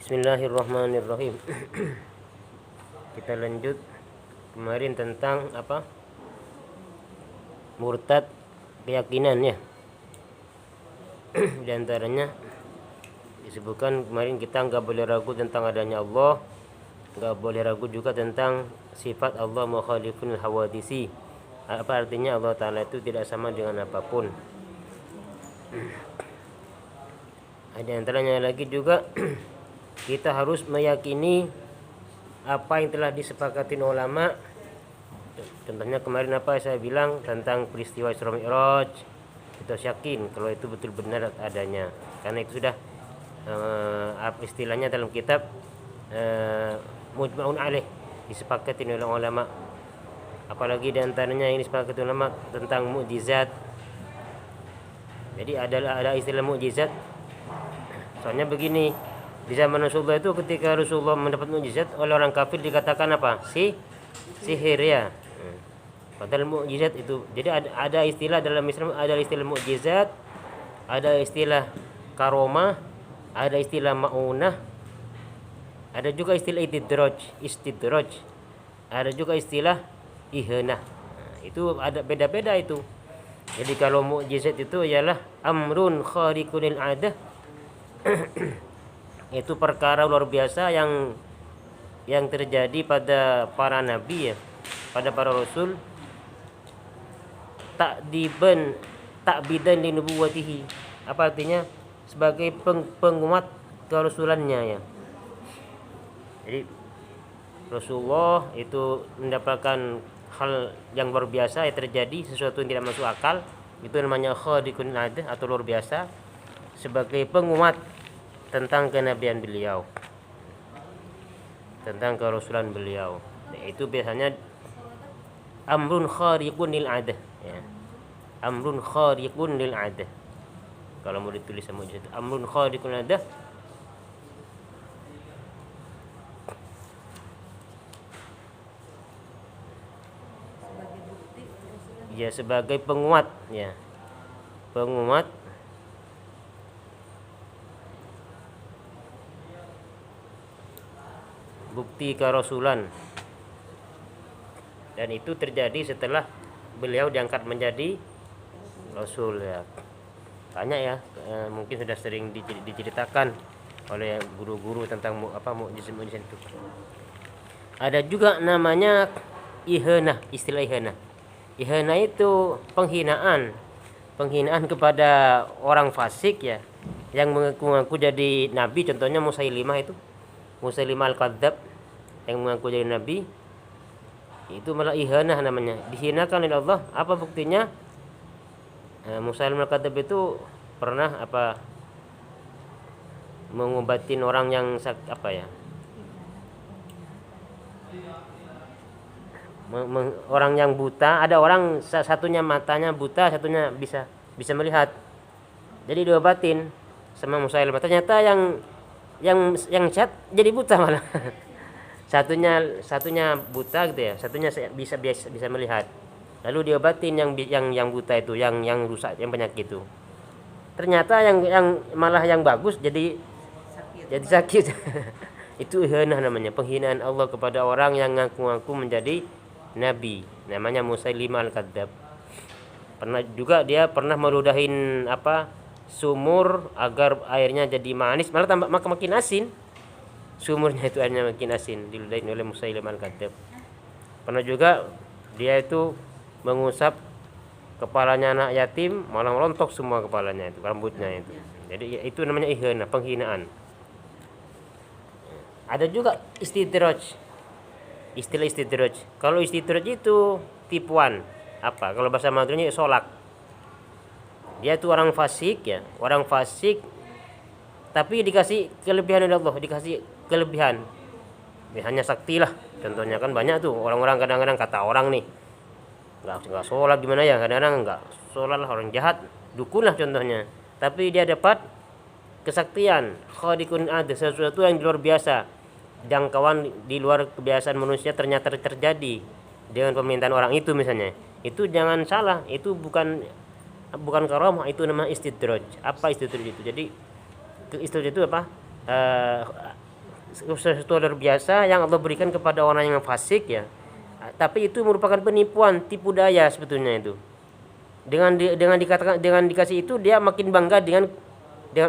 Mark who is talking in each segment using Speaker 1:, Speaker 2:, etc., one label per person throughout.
Speaker 1: Bismillahirrahmanirrahim. Kita lanjut kemarin tentang apa? Murtad keyakinan ya. Di antaranya disebutkan kemarin kita nggak boleh ragu tentang adanya Allah, nggak boleh ragu juga tentang sifat Allah mukhalifun hawadisi. Apa artinya Allah Ta'ala itu tidak sama dengan apapun. Ada antaranya lagi juga kita harus meyakini apa yang telah disepakati ulama. Contohnya kemarin apa saya bilang tentang peristiwa Isra Mi'raj, kita harus yakin kalau itu betul benar adanya, karena itu sudah istilahnya dalam kitab mujma'un alaih, disepakati oleh ulama. Apalagi di antaranya ini disepakati ulama tentang mukjizat. Jadi ada istilah mukjizat. Soalnya begini, di zaman Rasulullah itu ketika Rasulullah mendapat mukjizat oleh orang kafir dikatakan apa? Sihir ya. Padahal mukjizat itu. Jadi ada istilah dalam Islam, ada istilah mukjizat, ada istilah karomah, ada istilah maunah, ada juga istilah istidraj. Ada juga istilah ihanah. Itu ada beda-beda itu. Jadi kalau mukjizat itu ialah amrun khariqul adah. Itu perkara luar biasa yang terjadi pada para nabi ya, pada para rasul, takbidan li nubuwatihi. Apa artinya? Sebagai penguat kerasulannya ya. Jadi Rasulullah itu mendapatkan hal yang luar biasa yang terjadi, sesuatu yang tidak masuk akal, itu namanya khadiqun adah atau luar biasa, sebagai penguat tentang kenabian beliau, tentang kerasulan beliau. Itu biasanya amrun khariqun lil adah ya. Amrun khariqun lil adah. Kalau mau ditulis sama itu amrun khariqun lil adah. Ya, sebagai penguat ya. Penguat bukti kerasulan, dan itu terjadi setelah beliau diangkat menjadi rasul ya. Banyak ya, mungkin sudah sering diceritakan oleh guru-guru tentang mukjizat itu. Ada juga namanya ihanah, istilah ihanah. Ihanah itu penghinaan kepada orang fasik ya, yang mengaku jadi nabi. Contohnya Musailimah al-Kadzab yang mengaku jadi nabi, itu malah ihanah namanya, dihinakan oleh Allah. Apa buktinya? Musailimah al-Kadzab itu pernah mengobatin orang yang orang yang buta. Ada orang satunya matanya buta, satunya bisa melihat. Jadi diobatin sama Musailimah. Ternyata yang sehat jadi buta malah. satunya buta gitu ya, satunya bisa melihat. Lalu diobatin yang buta itu, yang rusak, yang penyakit itu. Ternyata yang malah yang bagus jadi sakit. Itu ihanah namanya, penghinaan Allah kepada orang yang ngaku-ngaku menjadi nabi. Namanya Musailimah al-Kadzab. Dia pernah meludahin sumur agar airnya jadi manis, malah makin asin. Sumurnya itu airnya makin asin, diludahin oleh Musailimah al-Kadzab. Pernah juga dia itu mengusap kepalanya anak yatim, malah rontok semua kepalanya itu, rambutnya itu. Jadi itu namanya ihanah, penghinaan. Ada juga istidraj. Istilah istidraj. Kalau istidraj itu tipuan. Kalau bahasa Maduranya solak. Dia itu orang fasik ya, orang fasik tapi dikasih kelebihan oleh Allah, dikasih kelebihan. Hanya sakti lah. Contohnya kan banyak tuh orang-orang kadang-kadang kata orang nih, nggak sholat gimana ya, kadang-kadang nggak sholat lah, orang jahat, dukun lah contohnya. Tapi dia dapat kesaktian, khadiqun ada, sesuatu yang luar biasa, jangkauan di luar kebiasaan manusia ternyata terjadi dengan permintaan orang itu misalnya. Itu jangan salah, itu bukan karamah, itu namanya istidraj. Apa istidraj itu? Jadi istidraj itu sesuatu luar biasa yang Allah berikan kepada orang yang fasik ya. Tapi itu merupakan penipuan, tipu daya sebetulnya itu. Dengan dikatakan, dengan dikasih itu dia makin bangga dengan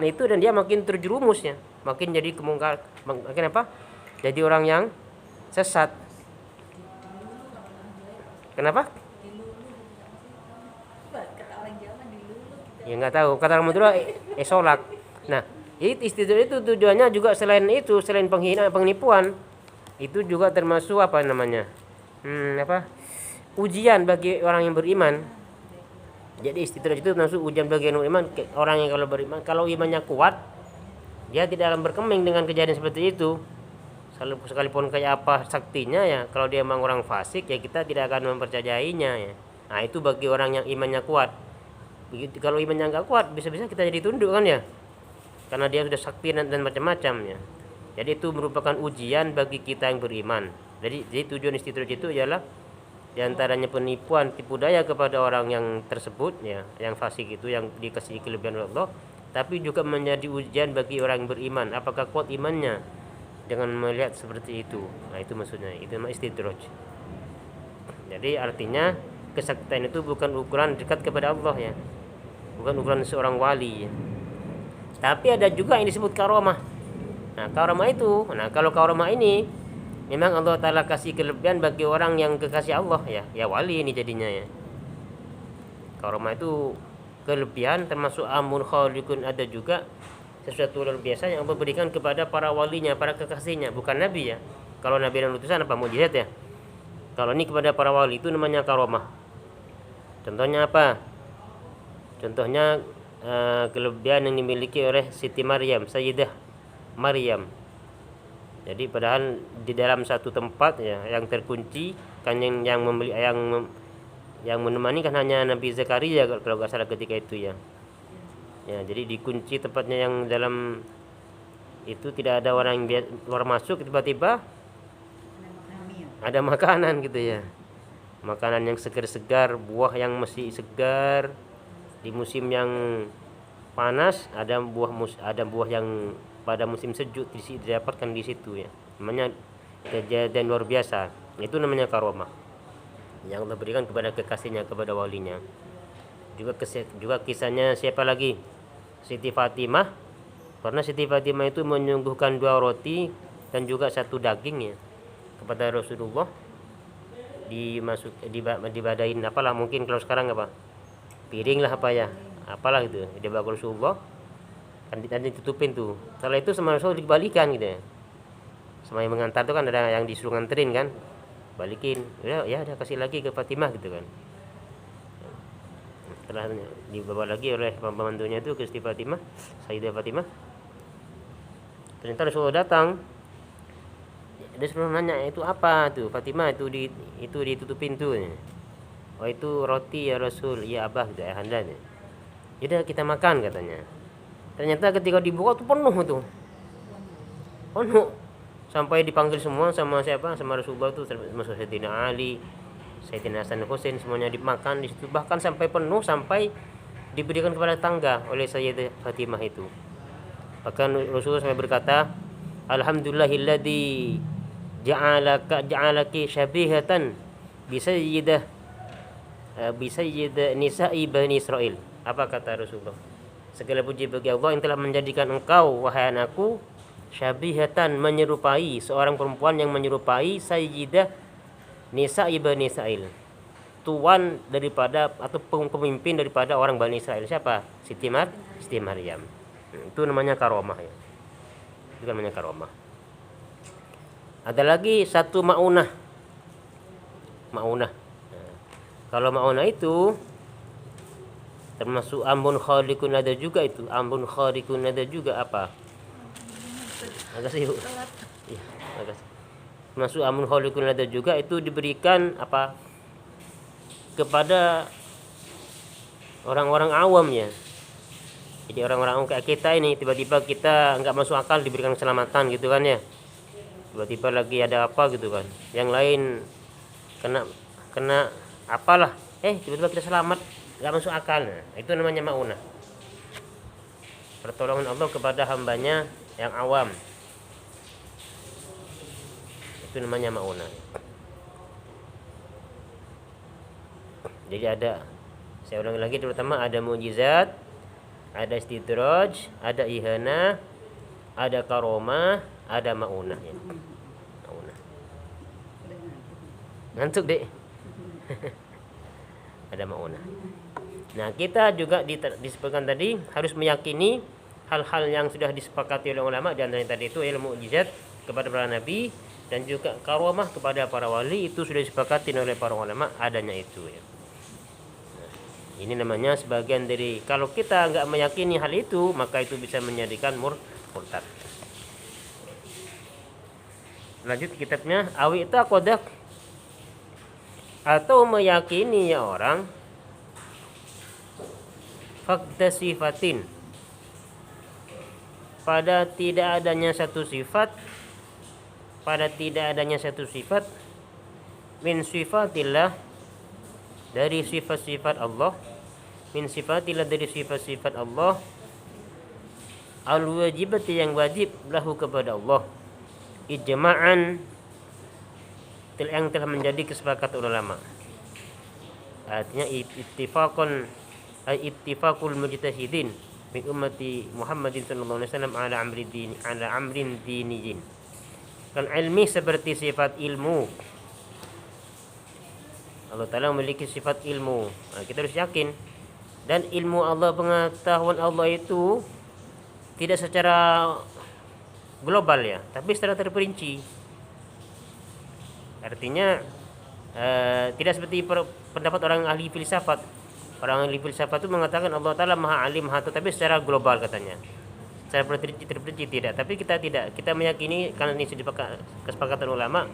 Speaker 1: itu, dan dia makin terjerumus ya, makin jadi kemungkar, makin apa? Jadi orang yang sesat. Kenapa? Ya nggak tahu. Kata orang Madura solak. Nah, itu tujuannya juga selain itu, selain penghinaan, penipuan, itu juga termasuk apa namanya? Ujian bagi orang yang beriman. Jadi istidraj itu termasuk ujian bagi orang beriman. Orang yang kalau beriman, kalau imannya kuat, dia tidak akan berkeming dengan kejadian seperti itu. Sekalipun kayak apa saktinya ya, kalau dia memang orang fasik ya kita tidak akan mempercayainya ya. Nah itu bagi orang yang imannya kuat. Begitu, kalau imannya nggak kuat, bisa-bisa kita jadi tunduk kan ya, karena dia sudah sakti dan macam-macam ya. Jadi itu merupakan ujian bagi kita yang beriman. Jadi tujuan istidraj itu ialah diantaranya penipuan, tipu daya kepada orang yang tersebut ya, yang fasik itu, yang dikasih kelebihan oleh Allah, tapi juga menjadi ujian bagi orang yang beriman, apakah kuat imannya dengan melihat seperti itu. Nah itu maksudnya, itu namanya istidraj. Jadi artinya kesaktian itu bukan ukuran dekat kepada Allah ya, bukan ukuran seorang wali ya. Tapi ada juga yang disebut karomah. Nah karomah itu, kalau karomah ini memang Allah Ta'ala kasih kelebihan bagi orang yang kekasih Allah ya wali ini jadinya ya. Karomah itu kelebihan, termasuk amun khaliqun, ada juga sesuatu luar biasa yang Allah berikan kepada para walinya, para kekasihnya, bukan nabi ya. Kalau nabi dan utusan apa, mukjizat ya. Kalau ini kepada para wali itu namanya karomah. Contohnya apa? Contohnya kelebihan yang dimiliki oleh Siti Maryam, Sayyidah Maryam. Jadi padahal di dalam satu tempat ya yang terkunci, kan yang menemani kan hanya Nabi Zakaria kalau nggak salah ketika itu ya. Ya, jadi dikunci tempatnya yang dalam itu, tidak ada orang yang luar masuk, tiba-tiba ada makanan gitu ya. Makanan yang segar-segar, buah yang masih segar. Di musim yang panas ada buah yang pada musim sejuk didapatkan di situ ya. Namanya kejadian luar biasa. Itu namanya karomah yang Allah berikan kepada kekasihnya, kepada walinya. Juga kisahnya siapa lagi? Siti Fatimah. Karena Siti Fatimah itu menyuguhkan 2 roti dan juga 1 daging ya kepada Rasulullah, dibadain apalah, mungkin kalau sekarang apa, piring lah apa ya, apalah gitu, dia bawa Rasulullah kan ditutupin tuh. Setelah itu sama Rasul dikembalikan gitu ya. Sama yang mengantar tuh kan ada yang disuruh nganterin kan, balikin ya udah kasih lagi ke Fatimah gitu kan. Setelah dibawa lagi oleh pembantunya itu ke Siti Fatimah, Sayyidah Fatimah. Ternyata Rasulullah datang. Dia suruh nanya, itu apa tuh Fatimah, itu ditutupin tuh. Oh itu roti ya Rasul, ya Abah gitu, ayahanda. Yaudah kita makan katanya. Ternyata ketika dibuka tuh penuh sampai dipanggil semua sama siapa, sama Rasulullah tuh, termasuk Sayyidina Ali, Sayyidina Hasan Husain, semuanya dimakan di situ, bahkan sampai penuh, sampai diberikan kepada tangga oleh Sayyidah Fatimah itu. Bahkan Rasulullah sampai berkata, alhamdulillahilladzi ja'alaki syabihatan bisayyidah nisa'i bani Israel. Apa kata Rasulullah? Segala puji bagi Allah yang telah menjadikan engkau wahai anakku syabihatan, menyerupai seorang perempuan yang menyerupai Sayyidah Nisa'i bani Israel, tuan daripada atau pemimpin daripada orang Bani Israel. Siapa? Siti Maryam. Itu namanya karomah ya. Itu namanya karomah. Ada lagi satu maunah. Nah, kalau maunah itu termasuk ambun khaliqun, ada juga itu. Ambun khaliqun ada juga apa? Agak sih. Ya, agak. Termasuk ambun khaliqun ada juga, itu diberikan apa? Kepada orang-orang awam ya. Jadi orang-orang awam kayak kita ini, tiba-tiba kita nggak masuk akal diberikan keselamatan gitu kan ya. Tiba-tiba lagi ada apa gitu kan, yang lain kena apalah, tiba-tiba kita selamat, nggak masuk akal. Nah, itu namanya maunah, pertolongan Allah kepada hambanya yang awam. Itu namanya ma'unah. Jadi ada, saya ulang lagi, terutama ada mukjizat, ada istidraj, ada ihana, ada karomah, ada ma'unah ya. Ma'unah. Ngantuk dek. Ada ma'unah. Nah, kita juga disebutkan tadi harus meyakini hal-hal yang sudah disepakati oleh ulama, di antaranya tadi itu ilmu mukjizat kepada para nabi dan juga karomah kepada para wali, itu sudah disepakati oleh para ulama adanya itu ya. Nah, ini namanya sebagian dari, kalau kita nggak meyakini hal itu, maka itu bisa menjadikan murtad. Lanjut kitabnya, awi taqadah, atau meyakini ya orang fakta sifatin, pada tidak adanya satu sifat, min sifatillah, dari sifat-sifat Allah, min sifatillah, dari sifat-sifat Allah, al wajibati, yang wajib, lahu, kepada Allah, ijma'an, yang telah menjadi kesepakatan ulama. Artinya ittifaqul mujtahidin min ummati Muhammadin sallallahu alaihi wasallam ala amrin diniyin. Kan ilmi seperti sifat ilmu. Allah Ta'ala memiliki sifat ilmu. Nah, kita harus yakin. Dan ilmu Allah, pengetahuan Allah itu tidak secara global ya, tapi secara terperinci. Artinya tidak seperti pendapat orang ahli filsafat. Orang ahli filsafat itu mengatakan Allah Ta'ala maha alim, maha tahu, tapi secara global katanya. Secara terperinci tidak. Tapi kita tidak. Kita meyakini, karena ini sudah kesepakatan ulama,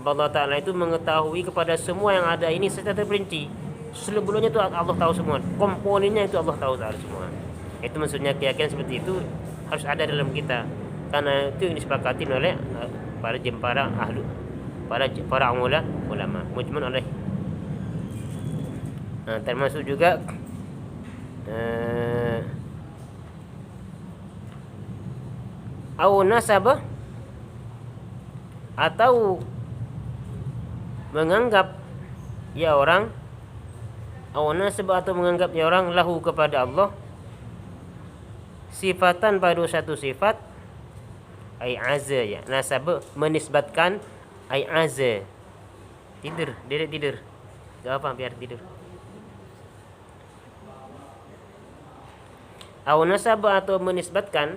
Speaker 1: bahwa Allah Ta'ala itu mengetahui kepada semua yang ada ini secara terperinci. Seluruhnya itu Allah tahu semua. Komponennya itu Allah tahu semua. Itu maksudnya keyakinan seperti itu harus ada dalam kita. Karena itu yang disepakati oleh para ulama. Mujman oleh. Nah, termasuk juga au nasabah, atau menganggap ya orang, au nasabah, atau menganggap ya orang, lahu, kepada Allah, sifatan, pada satu sifat, ai azza ya. Nasabah menisbatkan, ai azza. Tidur, dedek tidur. Gak apa, biar tidur. Au nasabah, atau menisbatkan,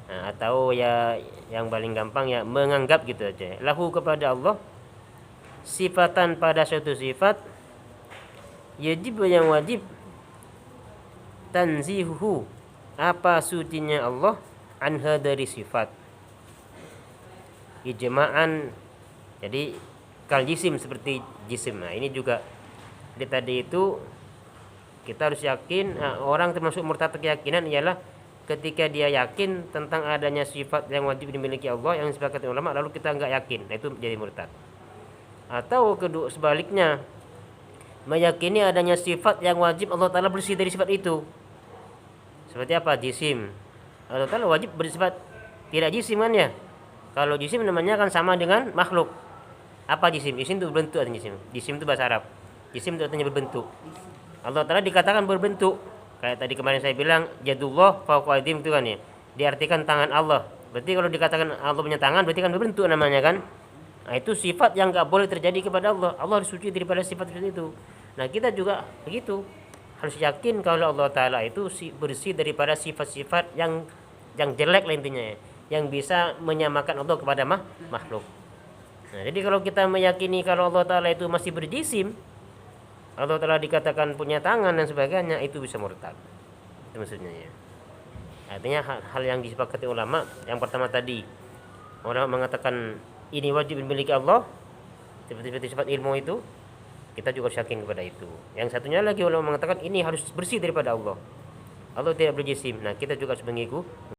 Speaker 1: nah, atau ya yang paling gampang ya menganggap gitu aja, lahu, kepada Allah, sifatan, pada suatu sifat, yajib, yang wajib, tanzihuhu, apa sucinya Allah, anha, dari sifat, ijma'an. Jadi kal jisim, seperti jisim. Nah, ini juga tadi itu kita harus yakin. Orang termasuk murtad keyakinan ialah ketika dia yakin tentang adanya sifat yang wajib dimiliki Allah yang disepakati ulama, lalu kita nggak yakin, nah itu jadi murtad. Atau kedua, sebaliknya, meyakini adanya sifat yang wajib Allah Ta'ala bersih dari sifat itu. Seperti apa? Jisim. Allah Ta'ala wajib bersifat tidak jisim kan ya. Kalau jisim namanya kan sama dengan makhluk. Apa jisim? Jisim itu berbentuk, artinya jisim. Jisim itu bahasa Arab. Jisim itu artinya berbentuk. Allah Ta'ala dikatakan berbentuk. Kayak tadi kemarin saya bilang, jadullah fawqa aydihim, itu kan ya. Diartikan tangan Allah. Berarti kalau dikatakan Allah punya tangan, berarti kan berbentuk namanya kan. Nah, itu sifat yang gak boleh terjadi kepada Allah. Allah harus suci daripada sifat seperti itu. Nah, kita juga begitu. Harus yakin kalau Allah Ta'ala itu bersih daripada sifat-sifat yang jelek lah intinya ya. Yang bisa menyamakan Allah kepada makhluk. Nah, jadi kalau kita meyakini kalau Allah Ta'ala itu masih berjisim, Allah Ta'ala dikatakan punya tangan dan sebagainya, itu bisa murtad. Itu maksudnya ya. Artinya hal yang disepakati ulama, yang pertama tadi, orang mengatakan ini wajib dimiliki Allah, seperti sifat ilmu itu, kita juga harus yakin kepada itu. Yang satunya lagi ulama mengatakan ini harus bersih daripada Allah. Allah tidak berjisim. Nah, kita juga harus mengikuti